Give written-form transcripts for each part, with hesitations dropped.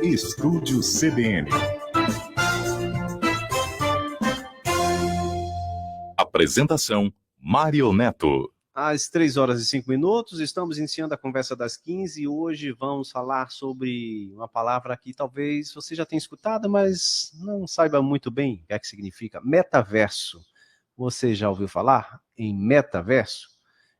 Estúdio CBN. Apresentação, Mário Neto. Às 3h05, estamos iniciando a conversa das 15 e hoje vamos falar sobre uma palavra que talvez você já tenha escutado, mas não saiba muito bem o que é que significa. Metaverso. Você já ouviu falar em metaverso?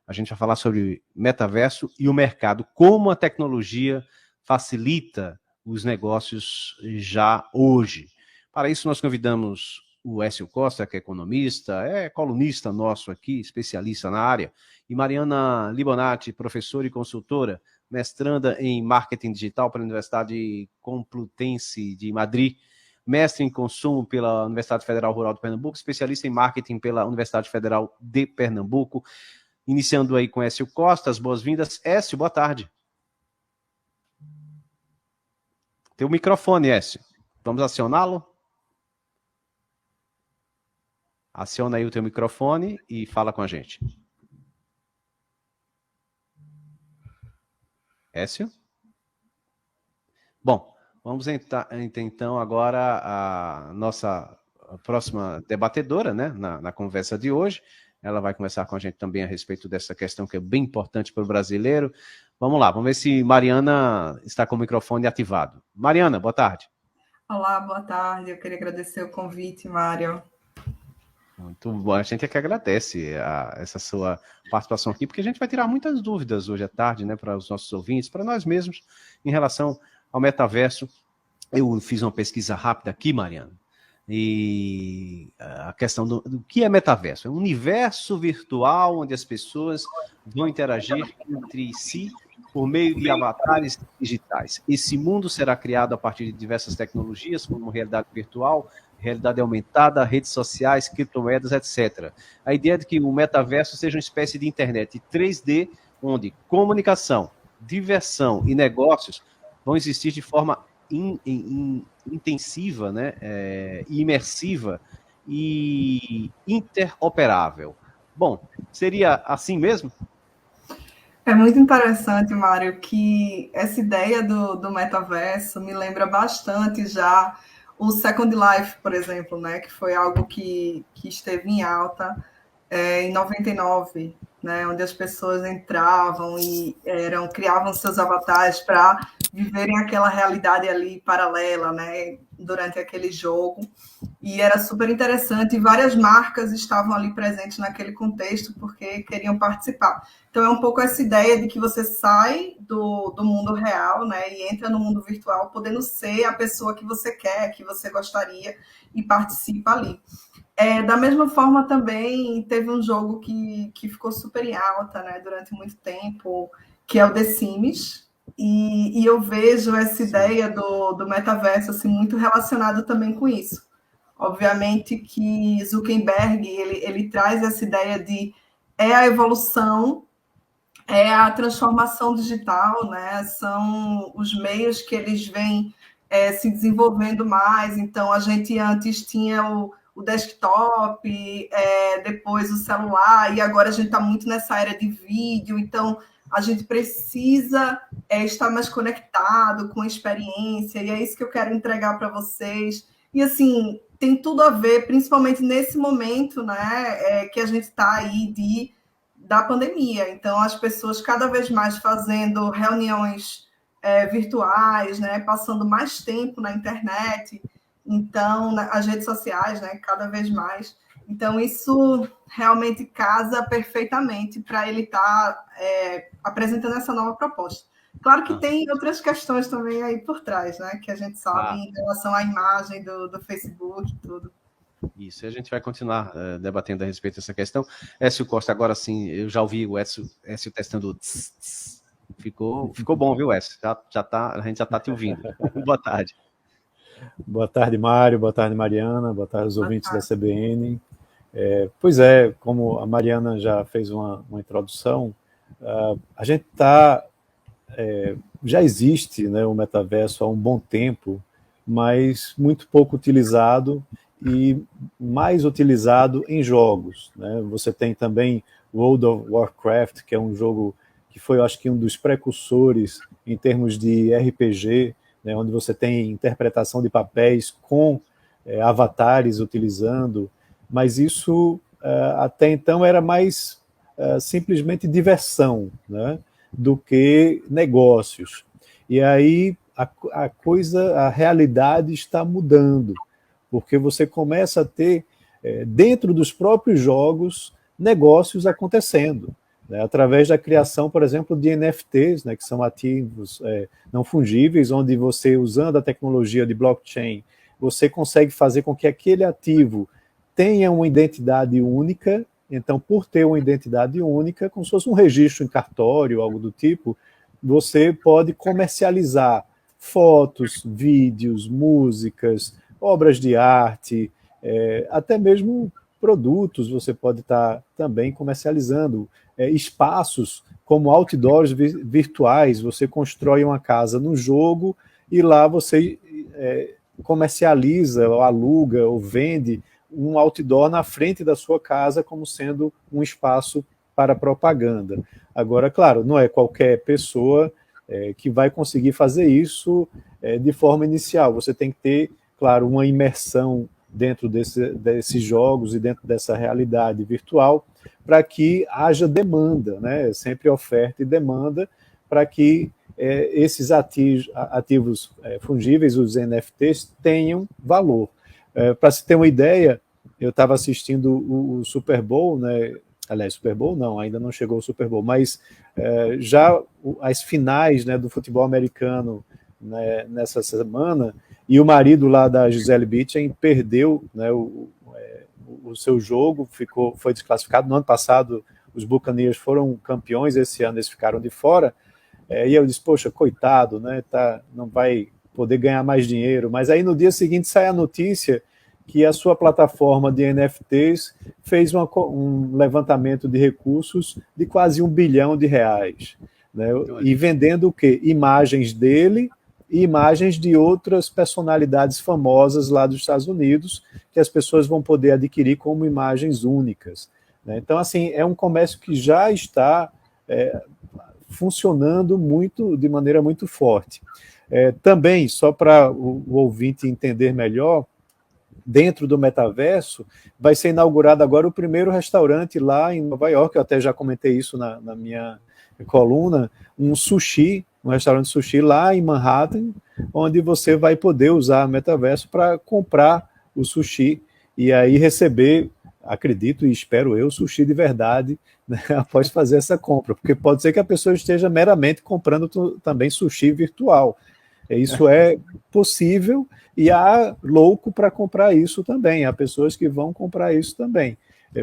A gente vai falar sobre metaverso e o mercado, como a tecnologia facilita os negócios já hoje. Para isso, nós convidamos o Écio Costa, que é economista, é colunista nosso aqui, especialista na área, e Mariana Libonati, professora e consultora, mestranda em marketing digital pela Universidade Complutense de Madrid, mestre em consumo pela Universidade Federal Rural de Pernambuco, especialista em marketing pela Universidade Federal de Pernambuco. Iniciando aí com Écio Costa, as boas-vindas. Écio, boa tarde. Tem o microfone, Écio. Vamos acioná-lo? Aciona aí o teu microfone e fala com a gente. Écio? Bom, vamos entrar então agora a nossa próxima debatedora, né, na conversa de hoje. Ela vai conversar com a gente também a respeito dessa questão que é bem importante para o brasileiro. Vamos lá, vamos ver se Mariana está com o microfone ativado. Mariana, boa tarde. Olá, boa tarde. Eu queria agradecer o convite, Mário. Muito bom, a gente é que agradece essa sua participação aqui, porque a gente vai tirar muitas dúvidas hoje à tarde, né, para os nossos ouvintes, para nós mesmos, em relação ao metaverso. Eu fiz uma pesquisa rápida aqui, Mariana, e a questão do que é metaverso. É um universo virtual onde as pessoas vão interagir entre si por meio de avatares digitais. Esse mundo será criado a partir de diversas tecnologias, como realidade virtual, realidade aumentada, redes sociais, criptomoedas, etc. A ideia é de que o metaverso seja uma espécie de internet 3D, onde comunicação, diversão e negócios vão existir de forma intensiva, né, imersiva e interoperável. Bom, seria assim mesmo? É muito interessante, Mário, que essa ideia do metaverso me lembra bastante já o Second Life, por exemplo, né, que foi algo que esteve em alta em 99, né, onde as pessoas entravam e criavam seus avatares para viverem aquela realidade ali paralela, né, durante aquele jogo. E era super interessante, e várias marcas estavam ali presentes naquele contexto porque queriam participar. Então é um pouco essa ideia de que você sai do mundo real, né, e entra no mundo virtual, podendo ser a pessoa que você quer, que você gostaria, e participa ali. Da mesma forma também teve um jogo que ficou super em alta, né, durante muito tempo, que é o The Sims, e eu vejo essa ideia do metaverso assim, muito relacionado também com isso. Obviamente que Zuckerberg ele traz essa ideia de a evolução, é a transformação digital, né? São os meios que eles vêm se desenvolvendo mais. Então, a gente antes tinha o desktop, depois o celular, e agora a gente está muito nessa era de vídeo, então a gente precisa estar mais conectado com a experiência, e é isso que eu quero entregar para vocês. E, assim, tem tudo a ver, principalmente nesse momento, né, que a gente está aí da pandemia. Então, as pessoas cada vez mais fazendo reuniões virtuais, né, passando mais tempo na internet, então, as redes sociais, né, cada vez mais. Então, isso realmente casa perfeitamente para ele estar apresentando essa nova proposta. Claro que tem outras questões também aí por trás, né, que a gente sabe em relação à imagem do Facebook e tudo. Isso, e a gente vai continuar debatendo a respeito dessa questão. Écio Costa, agora sim, eu já ouvi o Écio testando o tss, tss. Ficou bom, viu, Écio? A gente já está te ouvindo. Boa tarde. Boa tarde, Mário. Boa tarde, Mariana. Boa tarde aos ouvintes da CBN. Pois é, como a Mariana já fez uma introdução, a gente já existe, né, o metaverso há um bom tempo, mas muito pouco utilizado e mais utilizado em jogos, né? Você tem também World of Warcraft, que é um jogo que foi, eu acho que, um dos precursores em termos de RPG, né, onde você tem interpretação de papéis com avatares utilizando, mas isso até então era mais simplesmente diversão, né, do que negócios. E aí a realidade está mudando, porque você começa a ter, dentro dos próprios jogos, negócios acontecendo, né, através da criação, por exemplo, de NFTs, né, que são ativos não fungíveis, onde você, usando a tecnologia de blockchain, você consegue fazer com que aquele ativo tenha uma identidade única. Então, por ter uma identidade única, como se fosse um registro em cartório, algo do tipo, você pode comercializar fotos, vídeos, músicas, obras de arte, até mesmo produtos você pode estar também comercializando. Espaços como outdoors virtuais, você constrói uma casa no jogo e lá você comercializa, ou aluga, ou vende um outdoor na frente da sua casa como sendo um espaço para propaganda. Agora, claro, não é qualquer pessoa que vai conseguir fazer isso de forma inicial. Você tem que ter, claro, uma imersão dentro desses jogos e dentro dessa realidade virtual para que haja demanda, né? Sempre oferta e demanda para que esses ativos fungíveis, os NFTs, tenham valor. Para se ter uma ideia, eu estava assistindo o Super Bowl, né? Aliás, Super Bowl não, ainda não chegou o Super Bowl, mas já as finais, né, do futebol americano, né, nessa semana, e o marido lá da Gisele Bündchen perdeu, né, o seu jogo, foi desclassificado. No ano passado, os Buccaneers foram campeões, esse ano eles ficaram de fora, e eu disse, poxa, coitado, né, não vai poder ganhar mais dinheiro. Mas aí no dia seguinte sai a notícia que a sua plataforma de NFTs fez um levantamento de recursos de quase R$1 bilhão, né, e vendendo o quê? Imagens dele e imagens de outras personalidades famosas lá dos Estados Unidos, que as pessoas vão poder adquirir como imagens únicas, né? Então, assim, é um comércio que já está funcionando de maneira muito forte. Também, só para o ouvinte entender melhor, dentro do metaverso, vai ser inaugurado agora o primeiro restaurante lá em Nova York, eu até já comentei isso na minha coluna, um restaurante sushi lá em Manhattan, onde você vai poder usar o metaverso para comprar o sushi e aí receber, acredito e espero eu, sushi de verdade, né, após fazer essa compra, porque pode ser que a pessoa esteja meramente comprando também sushi virtual. Isso é possível e há louco para comprar isso também. Há pessoas que vão comprar isso também.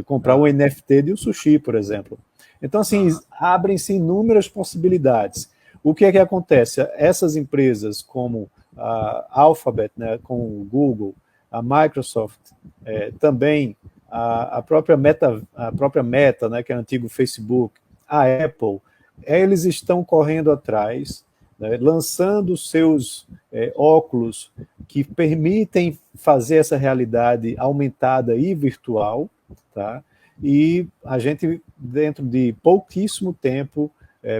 Comprar um NFT de um sushi, por exemplo. Então, assim, abrem-se inúmeras possibilidades. O que é que acontece? Essas empresas como a Alphabet, né, com o Google, a Microsoft, também a própria Meta, né, que é o antigo Facebook, a Apple, eles estão correndo atrás, né, lançando seus óculos que permitem fazer essa realidade aumentada e virtual, tá? E a gente, dentro de pouquíssimo tempo,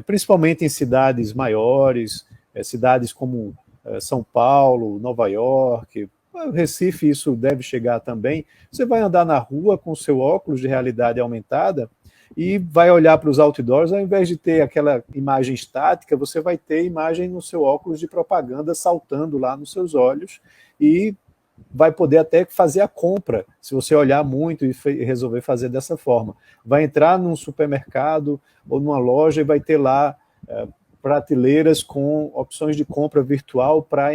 principalmente em cidades maiores, cidades como São Paulo, Nova York, Recife, isso deve chegar também, você vai andar na rua com seu óculos de realidade aumentada e vai olhar para os outdoors, ao invés de ter aquela imagem estática, você vai ter imagem no seu óculos de propaganda saltando lá nos seus olhos e vai poder até fazer a compra, se você olhar muito e resolver fazer dessa forma. Vai entrar num supermercado ou numa loja e vai ter lá prateleiras com opções de compra virtual para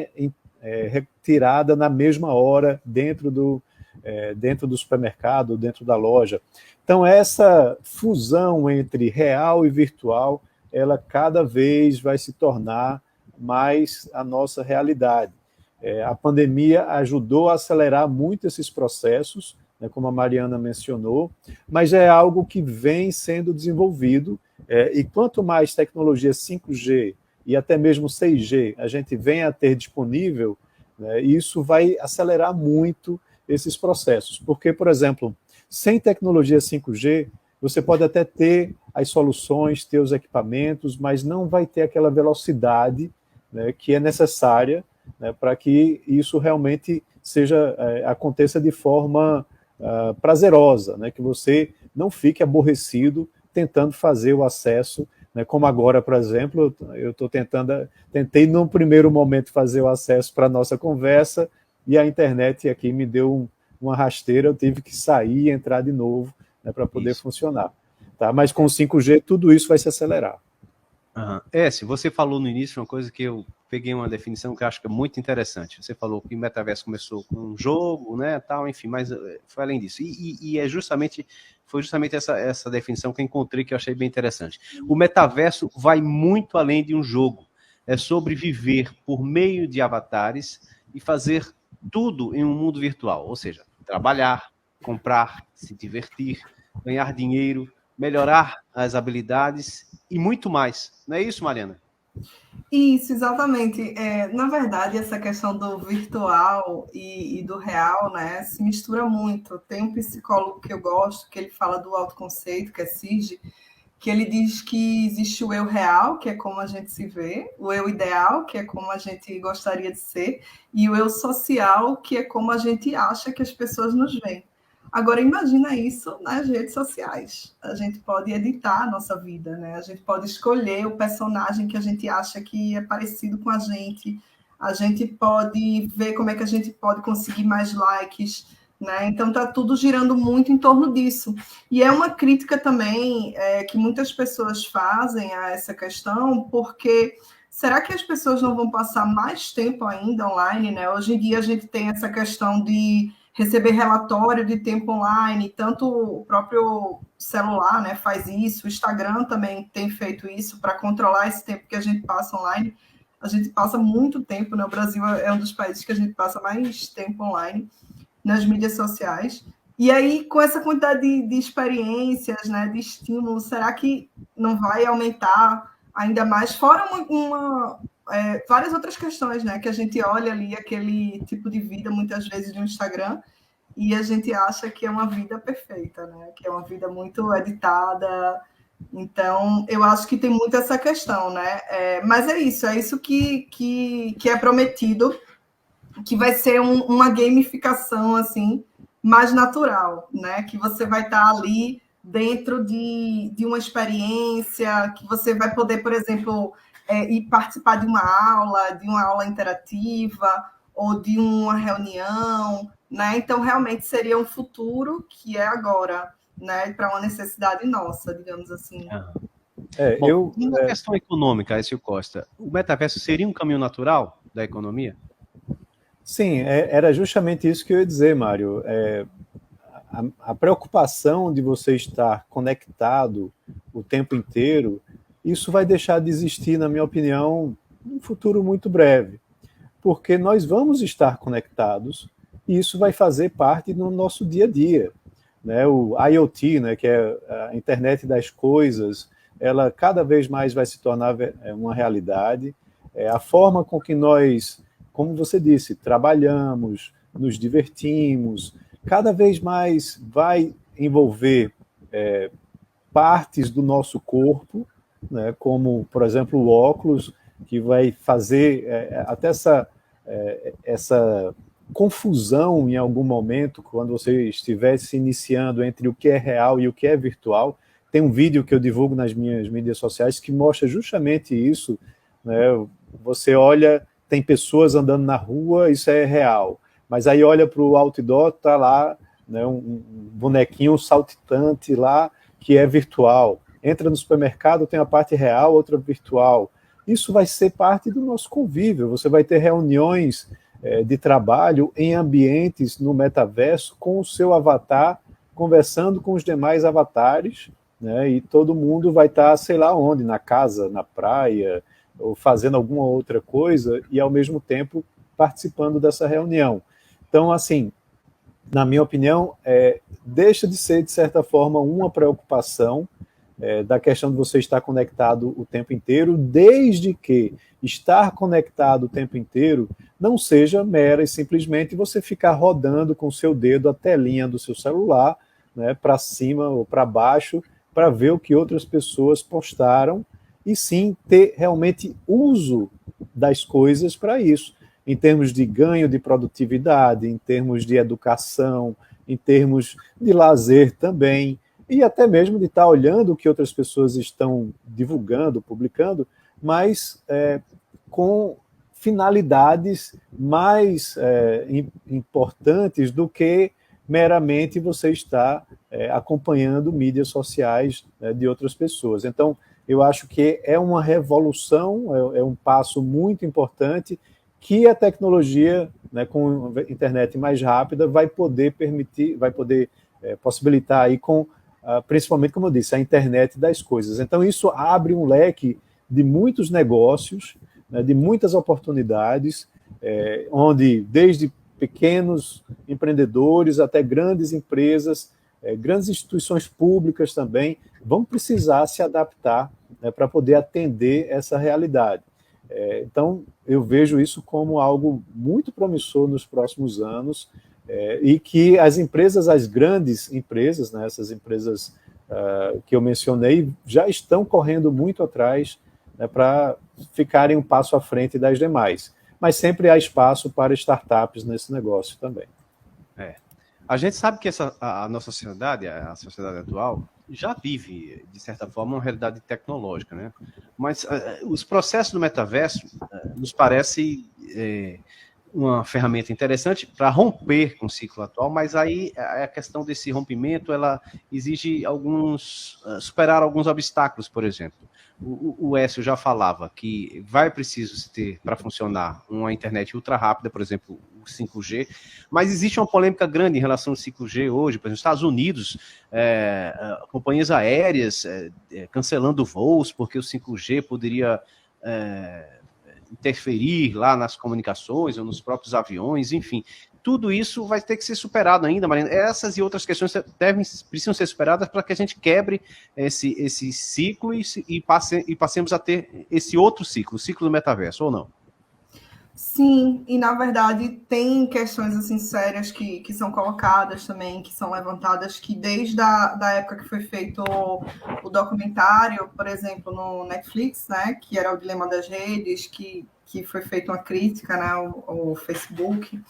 retirada na mesma hora dentro do supermercado, dentro da loja. Então, essa fusão entre real e virtual, ela cada vez vai se tornar mais a nossa realidade. A pandemia ajudou a acelerar muito esses processos, né, como a Mariana mencionou, mas é algo que vem sendo desenvolvido, e quanto mais tecnologia 5G e até mesmo 6G a gente vem a ter disponível, né, isso vai acelerar muito esses processos. Porque, por exemplo, sem tecnologia 5G, você pode até ter as soluções, ter os equipamentos, mas não vai ter aquela velocidade, né, que é necessária né, para que isso realmente aconteça de forma prazerosa, né, que você não fique aborrecido tentando fazer o acesso, né, como agora, por exemplo, eu tentei no primeiro momento fazer o acesso para a nossa conversa e a internet aqui me deu uma rasteira, eu tive que sair e entrar de novo, né, para poder funcionar. Tá? Mas com o 5G tudo isso vai se acelerar. Se você falou no início uma coisa que eu peguei uma definição que eu acho que é muito interessante. Você falou que o metaverso começou com um jogo, né, tal, enfim, mas foi além disso. E foi justamente essa definição que eu encontrei que eu achei bem interessante. O metaverso vai muito além de um jogo. É sobre viver por meio de avatares e fazer tudo em um mundo virtual, ou seja, trabalhar, comprar, se divertir, ganhar dinheiro, melhorar as habilidades e muito mais. Não é isso, Mariana? Isso, exatamente. Na verdade, essa questão do virtual e do real, né, se mistura muito. Tem um psicólogo que eu gosto, que ele fala do autoconceito, que é Sirge, que ele diz que existe o eu real, que é como a gente se vê, o eu ideal, que é como a gente gostaria de ser, e o eu social, que é como a gente acha que as pessoas nos veem. Agora, imagina isso nas redes sociais. A gente pode editar a nossa vida, né? A gente pode escolher o personagem que a gente acha que é parecido com a gente pode ver como é que a gente pode conseguir mais likes, né? Então, está tudo girando muito em torno disso. E é uma crítica também que muitas pessoas fazem a essa questão, porque será que as pessoas não vão passar mais tempo ainda online, né? Hoje em dia, a gente tem essa questão de receber relatório de tempo online, tanto o próprio celular, né, faz isso, o Instagram também tem feito isso para controlar esse tempo que a gente passa online. A gente passa muito tempo, né? O Brasil é um dos países que a gente passa mais tempo online nas mídias sociais. E aí, com essa quantidade de experiências, né, de estímulos, será que não vai aumentar ainda mais? Fora várias outras questões, né, que a gente olha ali aquele tipo de vida, muitas vezes, no Instagram, e a gente acha que é uma vida perfeita, né, que é uma vida muito editada. Então, eu acho que tem muito essa questão, né? Mas é isso que é prometido, que vai ser uma gamificação assim mais natural, né? Que você vai estar ali dentro de uma experiência, que você vai poder, por exemplo, ir participar de uma aula interativa ou de uma reunião, né? Então, realmente seria um futuro que é agora, né? Para uma necessidade nossa, digamos assim. Uma questão econômica, Écio Costa, o metaverso seria um caminho natural da economia? Sim, era justamente isso que eu ia dizer, Mário. A preocupação de você estar conectado o tempo inteiro, isso vai deixar de existir, na minha opinião, num futuro muito breve, porque nós vamos estar conectados e isso vai fazer parte do nosso dia a dia. Né? O IoT, né, que é a internet das coisas, ela cada vez mais vai se tornar uma realidade. A forma com que nós, como você disse, trabalhamos, nos divertimos, cada vez mais vai envolver partes do nosso corpo, né, como, por exemplo, o óculos, que vai fazer até essa confusão em algum momento, quando você estiver se iniciando entre o que é real e o que é virtual. Tem um vídeo que eu divulgo nas minhas mídias sociais que mostra justamente isso, né? Você olha, tem pessoas andando na rua, isso é real, mas aí olha para o outdoor, está lá, né, um bonequinho saltitante lá, que é virtual. Entra no supermercado, tem a parte real, outra virtual. Isso vai ser parte do nosso convívio. Você vai ter reuniões de trabalho em ambientes no metaverso com o seu avatar, conversando com os demais avatares, né, e todo mundo vai estar, sei lá onde, na casa, na praia, ou fazendo alguma outra coisa, e ao mesmo tempo participando dessa reunião. Então, assim, na minha opinião, deixa de ser, de certa forma, uma preocupação da questão de você estar conectado o tempo inteiro, desde que estar conectado o tempo inteiro não seja mera e simplesmente você ficar rodando com o seu dedo a telinha do seu celular, né, para cima ou para baixo, para ver o que outras pessoas postaram, e sim ter realmente uso das coisas para isso. em termos de ganho de produtividade, em termos de educação, em termos de lazer também, e até mesmo de estar olhando o que outras pessoas estão divulgando, publicando, mas com finalidades mais importantes do que meramente você estar acompanhando mídias sociais de outras pessoas. Então, eu acho que é uma revolução, é um passo muito importante que a tecnologia, né, com a internet mais rápida, vai poder permitir, vai poder possibilitar aí com, principalmente, como eu disse, a internet das coisas. Então, isso abre um leque de muitos negócios, né, de muitas oportunidades, onde desde pequenos empreendedores até grandes empresas, grandes instituições públicas também, vão precisar se adaptar, né, para poder atender essa realidade. Então, eu vejo isso como algo muito promissor nos próximos anos, e que as empresas, as grandes empresas, né, essas empresas que eu mencionei, já estão correndo muito atrás, né, para ficarem um passo à frente das demais. Mas sempre há espaço para startups nesse negócio também. A gente sabe que a nossa sociedade, a sociedade atual, já vive, de certa forma, uma realidade tecnológica, né? Mas os processos do metaverso nos parece uma ferramenta interessante para romper com o ciclo atual, mas aí a questão desse rompimento, ela exige superar alguns obstáculos, por exemplo. O Écio já falava que vai preciso ter, para funcionar, uma internet ultra rápida, por exemplo, o 5G, mas existe uma polêmica grande em relação ao 5G hoje, por exemplo, nos Estados Unidos, companhias aéreas cancelando voos porque o 5G poderia interferir lá nas comunicações ou nos próprios aviões, enfim. Tudo isso vai ter que ser superado ainda, Marina. Essas e outras questões precisam ser superadas para que a gente quebre esse ciclo e passemos a ter esse outro ciclo, o ciclo do metaverso, ou não? Sim, e na verdade tem questões assim sérias que são colocadas também, que são levantadas, que desde da época que foi feito o documentário, por exemplo, no Netflix, né, que era o Dilema das Redes, que foi feita uma crítica, né, ao Facebook,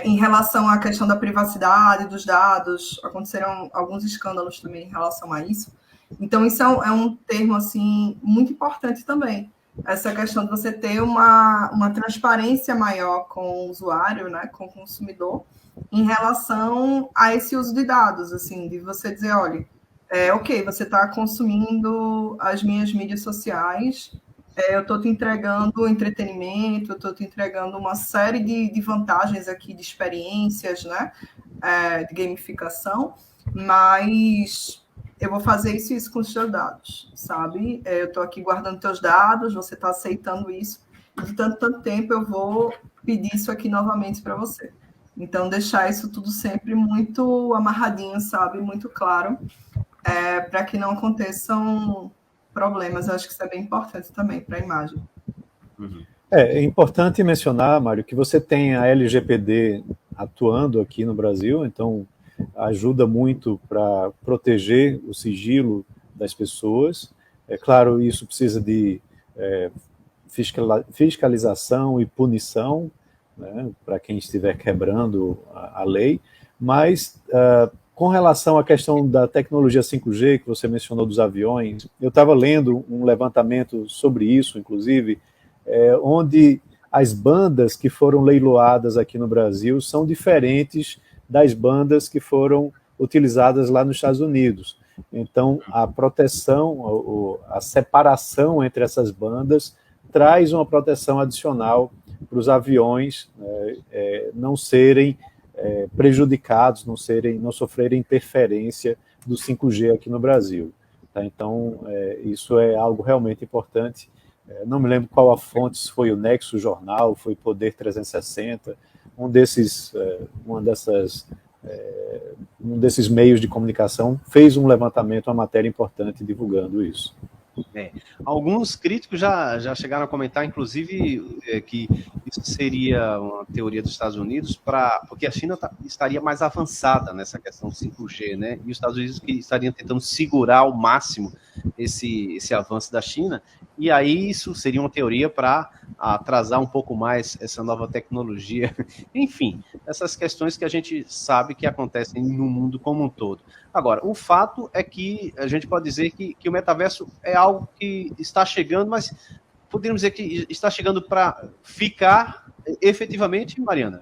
em relação à questão da privacidade dos dados, aconteceram alguns escândalos também em relação a isso. Então isso é um termo assim muito importante também. Essa questão de você ter uma transparência maior com o usuário, né, com o consumidor, em relação a esse uso de dados, assim, de você dizer, olha, ok, você está consumindo as minhas mídias sociais, eu estou te entregando entretenimento, eu estou te entregando uma série de vantagens aqui, de experiências, né, de gamificação, mas eu vou fazer isso e isso com os seus dados, sabe? Eu estou aqui guardando teus dados, você está aceitando isso, e de tanto tempo eu vou pedir isso aqui novamente para você. Então, deixar isso tudo sempre muito amarradinho, sabe? Muito claro, para que não aconteçam problemas. Eu acho que isso é bem importante também para a imagem. Uhum. É importante mencionar, Mário, que você tem a LGPD atuando aqui no Brasil, então ajuda muito para proteger o sigilo das pessoas. É claro, isso precisa de fiscalização e punição, né, para quem estiver quebrando a lei, mas com relação à questão da tecnologia 5G, que você mencionou dos aviões, eu estava lendo um levantamento sobre isso, inclusive, onde as bandas que foram leiloadas aqui no Brasil são diferentes das bandas que foram utilizadas lá nos Estados Unidos. Então, a proteção, a separação entre essas bandas traz uma proteção adicional para os aviões não serem prejudicados, não sofrerem interferência do 5G aqui no Brasil. Tá? Então, isso é algo realmente importante. Não me lembro qual a fonte, se foi o Nexo Jornal, foi Poder 360, um desses meios de comunicação fez um levantamento, uma matéria importante divulgando isso. Alguns críticos já chegaram a comentar, inclusive, que isso seria uma teoria dos Estados Unidos, porque a China estaria mais avançada nessa questão do 5G, né? E os Estados Unidos que estariam tentando segurar ao máximo esse avanço da China. e aí isso seria uma teoria para atrasar um pouco mais essa nova tecnologia. Enfim, essas questões que a gente sabe que acontecem no mundo como um todo. Agora, o fato é que a gente pode dizer que o metaverso é algo que está chegando, mas poderíamos dizer que está chegando para ficar efetivamente, Mariana?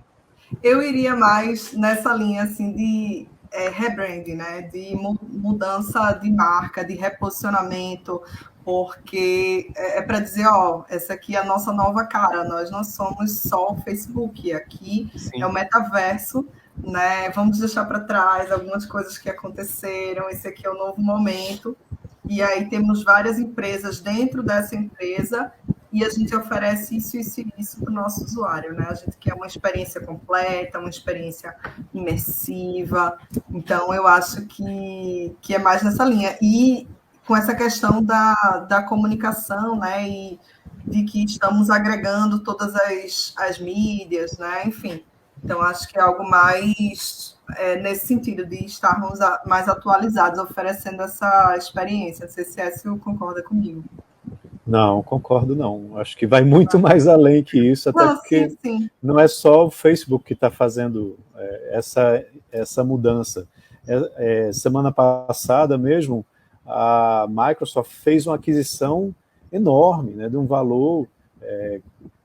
Eu iria mais nessa linha assim de rebranding, né? De mudança de marca, de reposicionamento, porque é para dizer, ó, essa aqui é a nossa nova cara, nós não somos só o Facebook, aqui Sim. é o metaverso, né? Vamos deixar para trás algumas coisas que aconteceram, esse aqui é o novo momento, e aí temos várias empresas dentro dessa empresa e a gente oferece isso para o nosso usuário, né? A gente quer uma experiência completa, uma experiência imersiva. Então, eu acho que é mais nessa linha. E com essa questão da comunicação, né? E de que estamos agregando todas as mídias, né? Enfim. Então, acho que é algo mais nesse sentido, de estarmos mais atualizados, oferecendo essa experiência. Não sei se Écio concorda comigo. Não, concordo não. Acho que vai muito mais além que isso, até porque sim. Não é só o Facebook que está fazendo essa mudança. Semana passada mesmo, a Microsoft fez uma aquisição enorme, né, de um valor,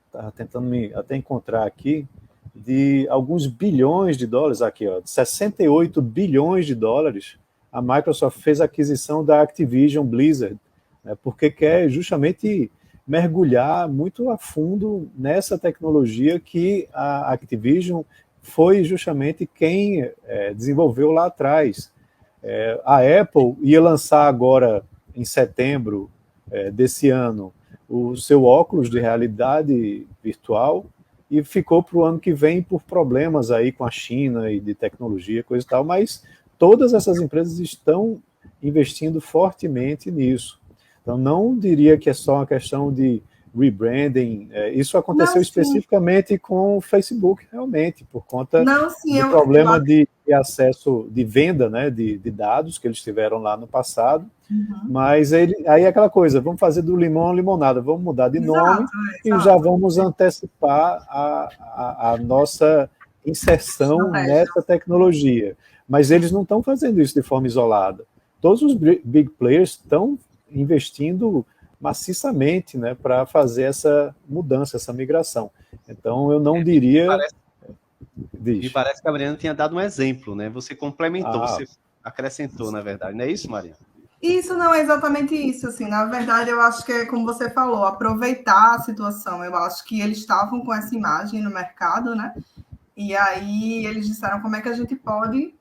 estava tentando até encontrar aqui, de alguns bilhões de dólares, aqui, ó, 68 bilhões de dólares, a Microsoft fez a aquisição da Activision Blizzard, né, porque quer justamente mergulhar muito a fundo nessa tecnologia que a Activision foi justamente quem desenvolveu lá atrás. A Apple ia lançar agora, em setembro desse ano, o seu óculos de realidade virtual e ficou para o ano que vem por problemas aí com a China e de tecnologia, coisa e tal, mas todas essas empresas estão investindo fortemente nisso. Então, não diria que é só uma questão de rebranding. Isso aconteceu especificamente com o Facebook, realmente, por conta do problema de acesso, de venda, né, de dados que eles tiveram lá no passado. Mas aí é aquela coisa, vamos fazer do limão limonada, vamos mudar de nome e já vamos antecipar a nossa inserção nessa tecnologia. Mas eles não estão fazendo isso de forma isolada. Todos os big players estão investindo maciçamente, né, para fazer essa mudança, essa migração. Então, eu não diria... Me parece que a Mariana tinha dado um exemplo, né? Você complementou, você acrescentou, na verdade. Não é isso, Mariana? Isso não é exatamente isso, assim, na verdade eu acho que é como você falou, aproveitar a situação. Eu acho que eles estavam com essa imagem no mercado, né? E aí eles disseram como é que a gente pode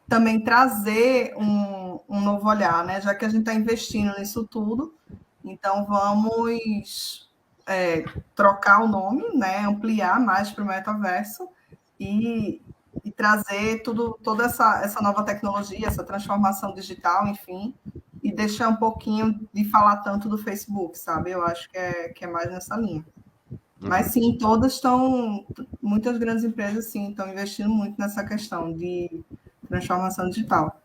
também trazer um novo olhar, né? Já que a gente está investindo nisso tudo, então vamos trocar o nome, né? Ampliar mais para o metaverso e trazer toda essa nova tecnologia, essa transformação digital, enfim, e deixar um pouquinho de falar tanto do Facebook, sabe? Eu acho que é mais nessa linha. Mas sim, muitas grandes empresas sim estão investindo muito nessa questão de transformação digital.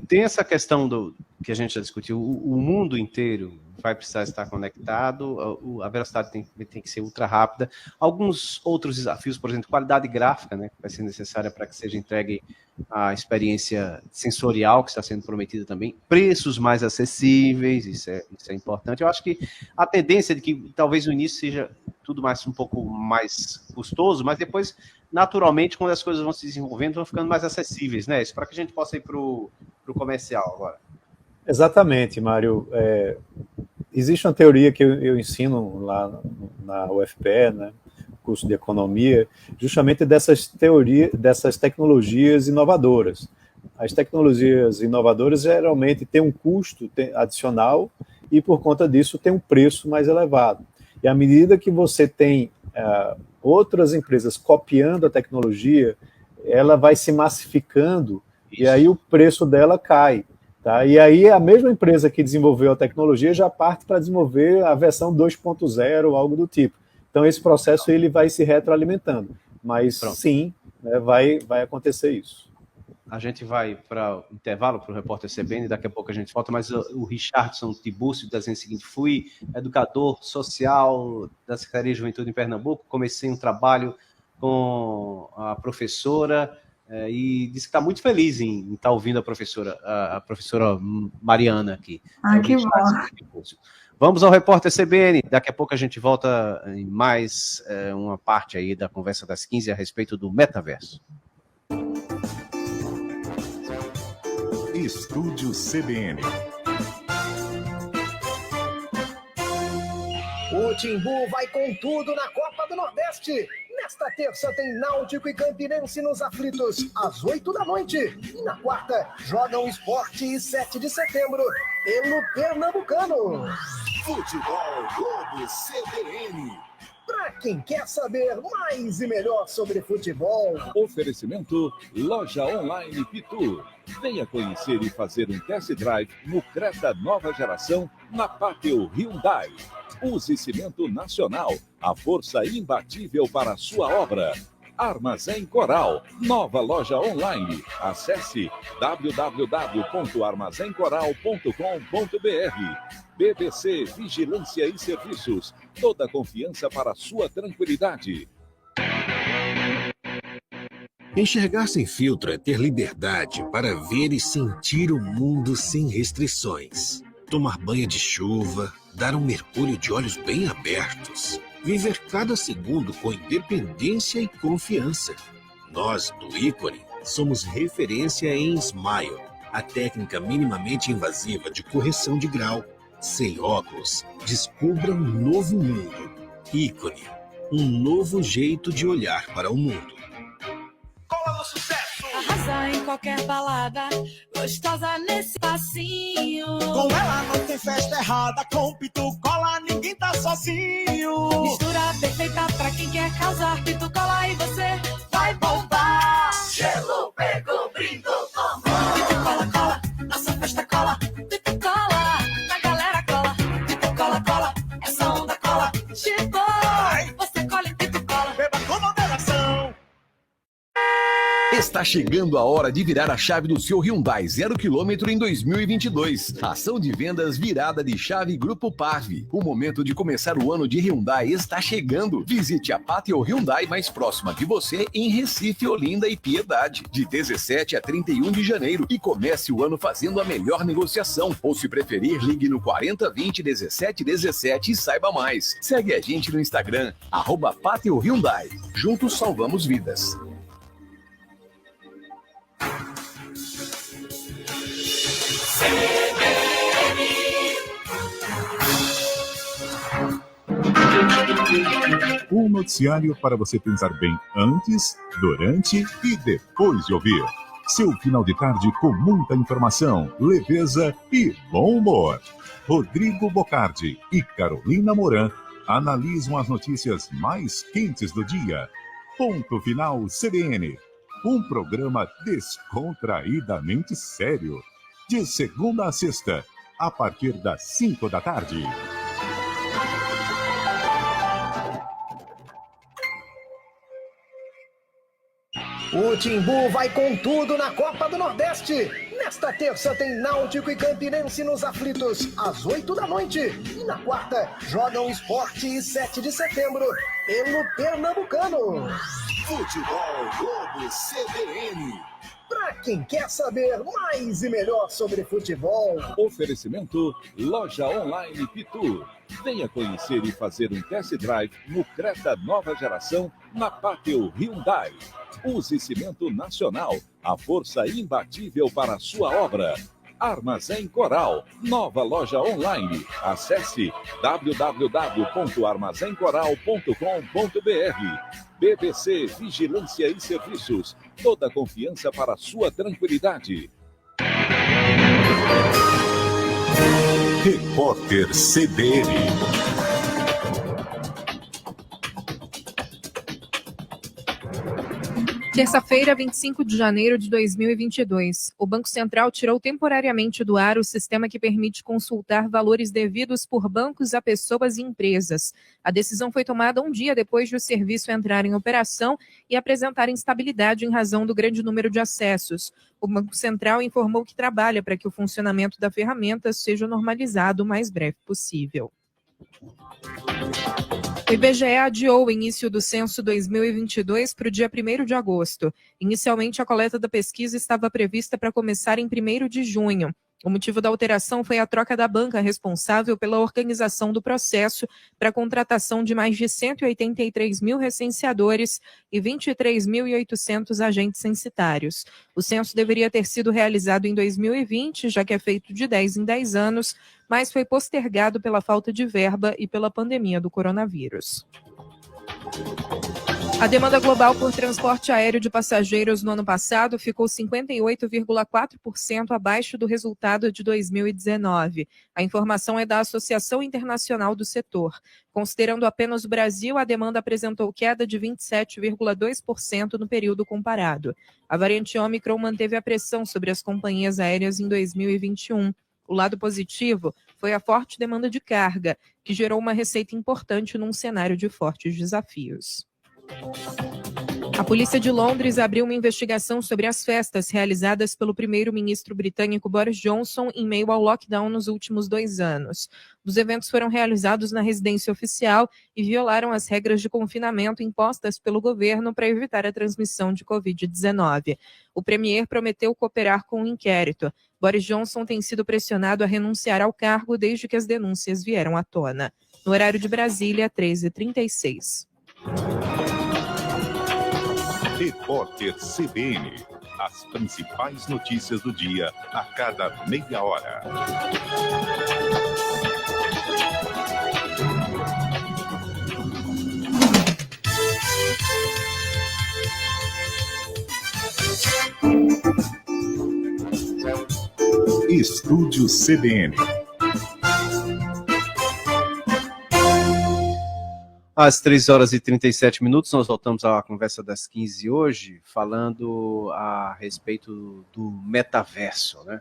Tem essa questão que a gente já discutiu, o mundo inteiro vai precisar estar conectado, a velocidade tem que ser ultra rápida. Alguns outros desafios, por exemplo, qualidade gráfica, né, que vai ser necessária para que seja entregue a experiência sensorial que está sendo prometida também, preços mais acessíveis, isso é importante. Eu acho que a tendência de que talvez no início seja tudo um pouco mais custoso, mas depois, naturalmente, quando as coisas vão se desenvolvendo, vão ficando mais acessíveis, né? Isso para que a gente possa ir para o comercial agora. Exatamente, Mário. Existe uma teoria que eu ensino lá na UFPE, né, curso de economia, justamente dessas tecnologias inovadoras. As tecnologias inovadoras geralmente têm um custo adicional e, por conta disso, tem um preço mais elevado. E à medida que você tem outras empresas copiando a tecnologia, ela vai se massificando e aí o preço dela cai. Tá? E aí a mesma empresa que desenvolveu a tecnologia já parte para desenvolver a versão 2.0, algo do tipo. Então esse processo ele vai se retroalimentando. Mas sim, né, vai acontecer isso. A gente vai para o intervalo, para o repórter CBN, daqui a pouco a gente volta, mas o Richardson Tibúrcio dizendo o seguinte: fui educador social da Secretaria de Juventude em Pernambuco, comecei um trabalho com a professora e disse que está muito feliz em estar ouvindo a professora Mariana aqui. Que bom. Vamos ao repórter CBN, daqui a pouco a gente volta em mais uma parte aí da conversa das 15 a respeito do metaverso. Estúdio CBN. O Timbu vai com tudo na Copa do Nordeste. Nesta terça tem Náutico e Campinense nos aflitos, às 8 da noite. E na quarta, jogam Sport e 7 de setembro, pelo Pernambucano. Futebol Globo CBN. Para quem quer saber mais e melhor sobre futebol. Oferecimento Loja Online Pitu. Venha conhecer e fazer um test drive no Creta nova geração na Pátio Hyundai. Use Cimento Nacional, a força imbatível para a sua obra. Armazém Coral, nova loja online. Acesse www.armazencoral.com.br. BBC Vigilância e Serviços, toda a confiança para a sua tranquilidade. Enxergar sem filtro é ter liberdade para ver e sentir o mundo sem restrições. Tomar banho de chuva, dar um mergulho de olhos bem abertos. Viver cada segundo com independência e confiança. Nós, do Ícone, somos referência em Smile, a técnica minimamente invasiva de correção de grau. Sem óculos, descubra um novo mundo. Ícone, um novo jeito de olhar para o mundo. Cola no sucesso! Arrasa em qualquer balada, gostosa nesse passinho. Com ela não tem festa errada, com Pitu Cola ninguém tá sozinho. Mistura perfeita pra quem quer causar, Pitu Cola e você vai bombar. Gelo pegou, brindou, tomou. Pitu Cola, cola, nossa festa cola. Pitu Cola, na galera cola. Pitu Cola, cola, essa onda cola. Chegou, você cola em Pitu Cola. Beba com moderação. Está chegando a hora de virar a chave do seu Hyundai 0 km em 2022. Ação de vendas virada de chave Grupo Parve. O momento de começar o ano de Hyundai está chegando. Visite a Pátio Hyundai mais próxima de você em Recife, Olinda e Piedade, de 17 a 31 de janeiro. E comece o ano fazendo a melhor negociação. Ou se preferir, ligue no 4020 1717 e saiba mais. Segue a gente no Instagram, @Pátio Hyundai. Juntos salvamos vidas. Um noticiário para você pensar bem antes, durante e depois de ouvir. Seu final de tarde com muita informação, leveza e bom humor. Rodrigo Bocardi e Carolina Moran analisam as notícias mais quentes do dia. Ponto Final CBN. Um programa descontraídamente sério. De segunda a sexta, a partir das 5 da tarde. O Timbu vai com tudo na Copa do Nordeste. Nesta terça tem Náutico e Campinense nos aflitos, às 8 da noite. E na quarta, jogam Sport e 7 de setembro, pelo Pernambucano. Futebol Globo CBN. Para quem quer saber mais e melhor sobre futebol. Oferecimento Loja Online Pitu. Venha conhecer e fazer um test drive no Creta nova geração na Pátio Hyundai. Use Cimento Nacional, a força imbatível para a sua obra. Armazém Coral, nova loja online. Acesse www.armazencoral.com.br. BBC Vigilância e Serviços, toda a confiança para a sua tranquilidade. Repórter CBN. Terça-feira, 25 de janeiro de 2022. O Banco Central tirou temporariamente do ar o sistema que permite consultar valores devidos por bancos a pessoas e empresas. A decisão foi tomada um dia depois de o serviço entrar em operação e apresentar instabilidade em razão do grande número de acessos. O Banco Central informou que trabalha para que o funcionamento da ferramenta seja normalizado o mais breve possível. O IBGE adiou o início do censo 2022 para o dia 1º de agosto. Inicialmente, a coleta da pesquisa estava prevista para começar em 1º de junho. O motivo da alteração foi a troca da banca responsável pela organização do processo para a contratação de mais de 183 mil recenseadores e 23.800 agentes censitários. O censo deveria ter sido realizado em 2020, já que é feito de 10 em 10 anos, mas foi postergado pela falta de verba e pela pandemia do coronavírus. A demanda global por transporte aéreo de passageiros no ano passado ficou 58,4% abaixo do resultado de 2019. A informação é da Associação Internacional do Setor. Considerando apenas o Brasil, a demanda apresentou queda de 27,2% no período comparado. A variante Ômicron manteve a pressão sobre as companhias aéreas em 2021. O lado positivo foi a forte demanda de carga, que gerou uma receita importante num cenário de fortes desafios. A polícia de Londres abriu uma investigação sobre as festas realizadas pelo primeiro-ministro britânico Boris Johnson em meio ao lockdown nos últimos 2 anos. Os eventos foram realizados na residência oficial e violaram as regras de confinamento impostas pelo governo para evitar a transmissão de Covid-19. O premier prometeu cooperar com o inquérito. Boris Johnson tem sido pressionado a renunciar ao cargo desde que as denúncias vieram à tona. No horário de Brasília, 13h36. Repórter CBN. As principais notícias do dia a cada meia hora. Estúdio CBN. Às 13h37, nós voltamos à conversa das 15 hoje, falando a respeito do metaverso, né?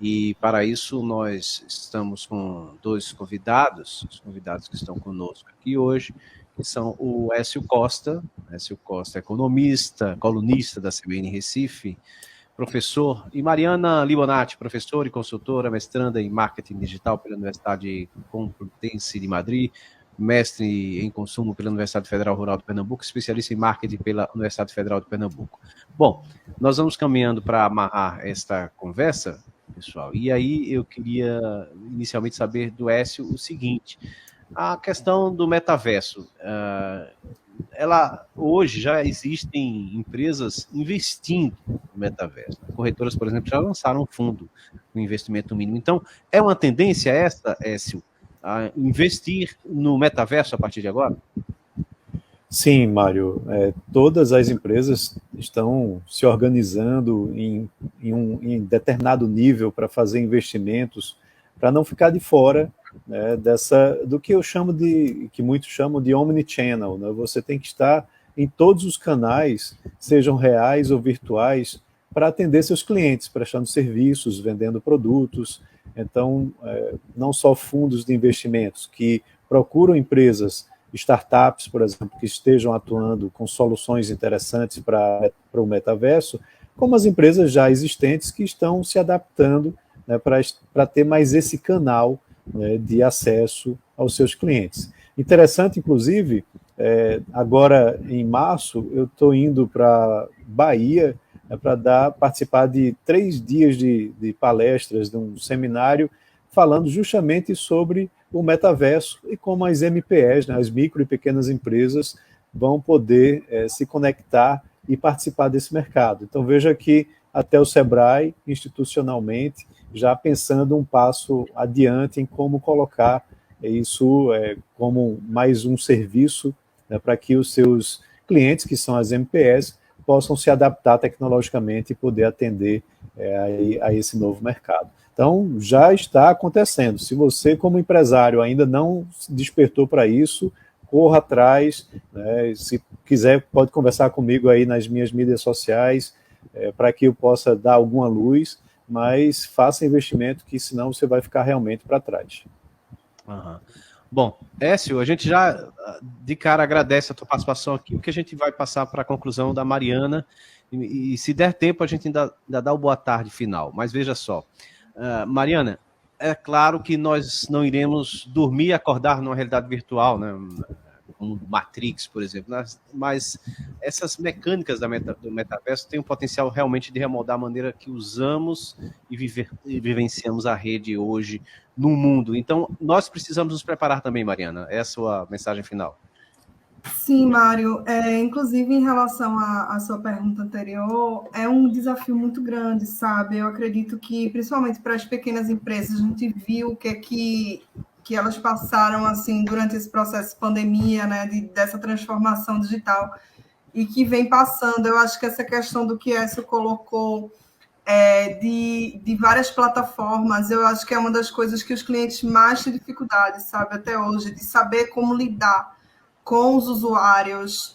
E para isso nós estamos com 2 convidados, os convidados que estão conosco aqui hoje, que são o Écio Costa, economista, colunista da CBN Recife, professor, e Mariana Libonati, professora e consultora, mestranda em marketing digital pela Universidade Complutense de Madrid, mestre em consumo pela Universidade Federal Rural de Pernambuco, especialista em marketing pela Universidade Federal de Pernambuco. Bom, nós vamos caminhando para amarrar esta conversa, pessoal, e aí eu queria inicialmente saber do Écio o seguinte: a questão do metaverso, hoje já existem empresas investindo no metaverso. Corretoras, por exemplo, já lançaram um fundo com investimento mínimo. Então, é uma tendência essa, Écio, a investir no metaverso a partir de agora? Sim, Mário. Todas as empresas estão se organizando em determinado nível para fazer investimentos, para não ficar de fora, né, do que que muitos chamam de omnichannel, né? Você tem que estar em todos os canais, sejam reais ou virtuais, para atender seus clientes, prestando serviços, vendendo produtos. Então, não só fundos de investimentos que procuram empresas, startups, por exemplo, que estejam atuando com soluções interessantes para o metaverso, como as empresas já existentes que estão se adaptando, né, para ter mais esse canal, né, de acesso aos seus clientes. Interessante, inclusive, agora em março, eu estou indo para Bahia, para participar de 3 dias de palestras, de um seminário, falando justamente sobre o metaverso e como as MPEs, né, as micro e pequenas empresas, vão poder se conectar e participar desse mercado. Então, veja que até o Sebrae, institucionalmente, já pensando um passo adiante em como colocar isso como mais um serviço, né, para que os seus clientes, que são as MPEs, possam se adaptar tecnologicamente e poder atender a esse novo mercado. Então, já está acontecendo. Se você, como empresário, ainda não despertou para isso, corra atrás, né? Se quiser, pode conversar comigo aí nas minhas mídias sociais, para que eu possa dar alguma luz, mas faça investimento, que senão você vai ficar realmente para trás. Uhum. Bom, Écio, a gente já de cara agradece a tua participação aqui, porque a gente vai passar para a conclusão da Mariana, e se der tempo a gente ainda dá o boa tarde final, mas veja só, Mariana, é claro que nós não iremos dormir e acordar numa realidade virtual, né, como Matrix, por exemplo, mas essas mecânicas do metaverso têm o potencial realmente de remoldar a maneira que usamos e vivenciamos a rede hoje no mundo. Então, nós precisamos nos preparar também, Mariana. Essa é a sua mensagem final. Sim, Mário. Inclusive, em relação à sua pergunta anterior, é um desafio muito grande, sabe? Eu acredito que, principalmente para as pequenas empresas, a gente viu o que elas passaram assim durante esse processo de pandemia, né, dessa transformação digital, e que vem passando. Eu acho que essa questão do que Écio colocou, de várias plataformas, eu acho que é uma das coisas que os clientes mais têm dificuldade, sabe, até hoje, de saber como lidar com os usuários,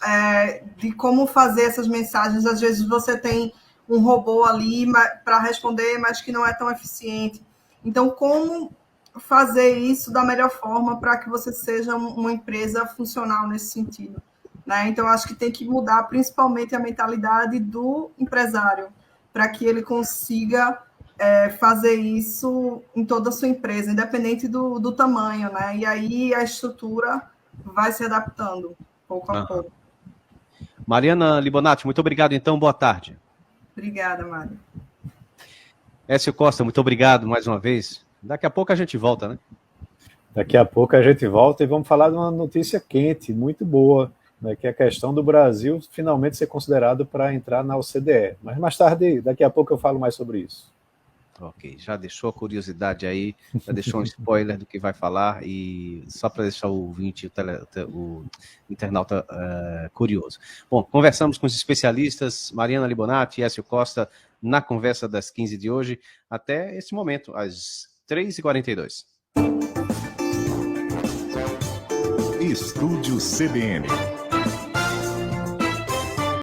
de como fazer essas mensagens. Às vezes você tem um robô ali para responder, mas que não é tão eficiente. Então, como fazer isso da melhor forma para que você seja uma empresa funcional nesse sentido, né? Então, acho que tem que mudar principalmente a mentalidade do empresário, para que ele consiga fazer isso em toda a sua empresa, independente do tamanho, né? E aí a estrutura vai se adaptando pouco a pouco. Mariana Libonati, muito obrigado, então, boa tarde. Obrigada, Mário. Écio Costa, muito obrigado mais uma vez. Daqui a pouco a gente volta, né? Daqui a pouco a gente volta e vamos falar de uma notícia quente, muito boa, né, que é a questão do Brasil finalmente ser considerado para entrar na OCDE. Mas mais tarde, daqui a pouco eu falo mais sobre isso. Ok, já deixou a curiosidade aí, já deixou um spoiler do que vai falar, e só para deixar o ouvinte, o internauta curioso. Bom, conversamos com os especialistas, Mariana Libonati e Écio Costa, na conversa das 15 de hoje, até esse momento, às 3h42. Estúdio CBN.